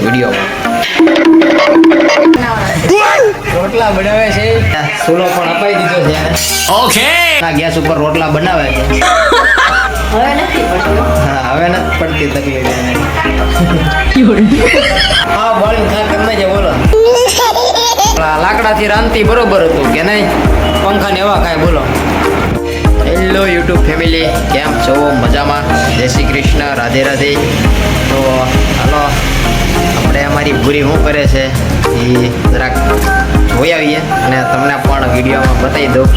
Video રોટલા બનાવે છે, ચૂલો પણ અપાઈ દીધો છે. ઓકે, ગેસ ઉપર રોટલા બનાવે છે. હવે નથી પડતો. હા, હવે નથી પડતી તકલીફ એને. હા, બોલિંગ ખા કરને છે બોલો. લાકડાથી રાંધતી બરોબર હતું કે નહીં? પંખા ને એવા કાંઈ બોલો. હેલો યુટ્યુબ ફેમિલી, કેમ છો? મજામાં? જય શ્રી કૃષ્ણ, રાધે રાધે. તો હાલો આપણે અમારી ભૂરી શું કરે છે એ જરાક જોઈ આવીએ અને તમને પણ વિડીયોમાં બતાવી દઉં,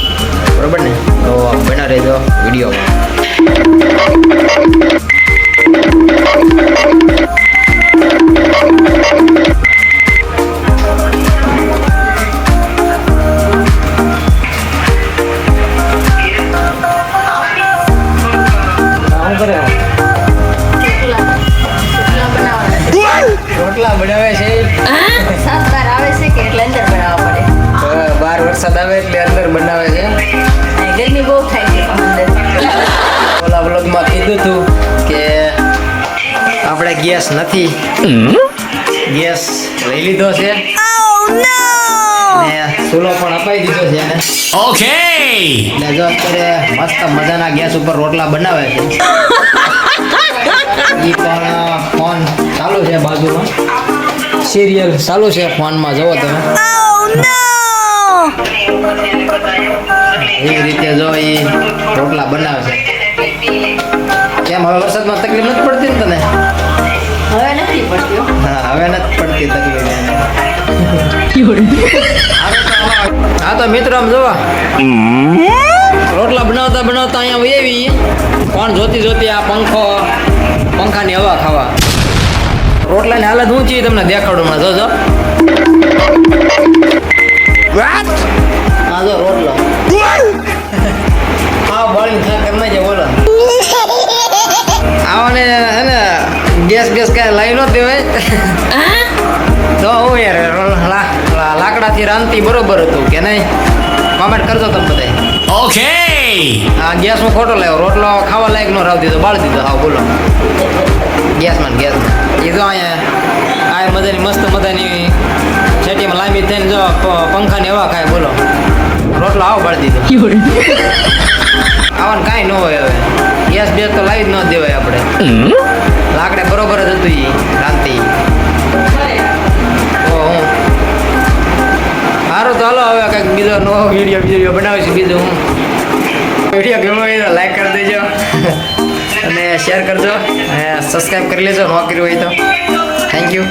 બરોબર ને? તો બના રહેજો વિડીયોમાં. રોટલા બનાવે છે. સાત બાર આવે છે કે એટલે અંદર બનાવવા પડે. બાર વરસાદ આવે એટલે અંદર બનાવે છે. ગરમી બહુ થાય છે અંદર. ઓલા વ્લોગમાં કીધું હતું કે આપણે ગેસ નથી, ગેસ લઈ લીધો છે ને ચૂલો પણ અપાઈ દીધો છે એને. ઓકે, એટલે જો અત્યારે મસ્ત મજાના ગેસ ઉપર રોટલા બનાવે છે. ઈ પણ ફોન ચાલુ છે, બાજુમાં સિરિયલ ચાલુ છે ફોનમાં, જોવો તમે. એવી રીતે જો એ રોટલા બનાવે છે. કેમ હવે વરસાદમાં તકલીફ નથી પડતી ને તને? હવે નથી પડતી. હા, હવે નથી પડતી તકલીફ એને. હા તો મિત્રો આમ જોવા રોટલા બનાવતા બનાવતા અહીંયા એવી કોણ જોતી જોતી આ પંખાની હવા ખાવા. રોટલાની હાલત ઊંચી તમને દેખાડું હમણાં. જોજો હા, જો રોટલો. હા, બોલિંગ ખા કરને છે બોલો. આવને હે ને ગેસ કાંઈ લાવી ન દેવાય. તો હું યાર લાકડાથી રાંધતી બરોબર હતું કે નહીં? કોમેન્ટ કરજો તમે બધા. ઓકે, હા, ગેસ હું ખોટો લાવ્યો. રોટલો ખાવા લાયક નો રાવ દીધો, બાળી દીધો. હા બોલો, ગેસમાં એ તો અહીંયા આ મજાની મસ્ત મજાની છેટીમાં લાંબી થઈને જો પંખાને એવા ખાય બોલો. રોટલો આવો બાળી દીધો. આવવાનું કાંઈ ન હોય. હવે ગેસ તો લાવી જ ન દેવાય આપણે. લાકડે બરોબર જ હતું એ રાંધતી. સારું તો હાલો હવે કંઈક બીજો નવો વિડીયો બનાવીશું. બીજું હું વિડીયો ગમ્યો હોય તો લાઈક કરી દેજો અને શેર કરજો અને સબસ્ક્રાઈબ કરી લેજો ન કર્યું હોય તો. Thank you.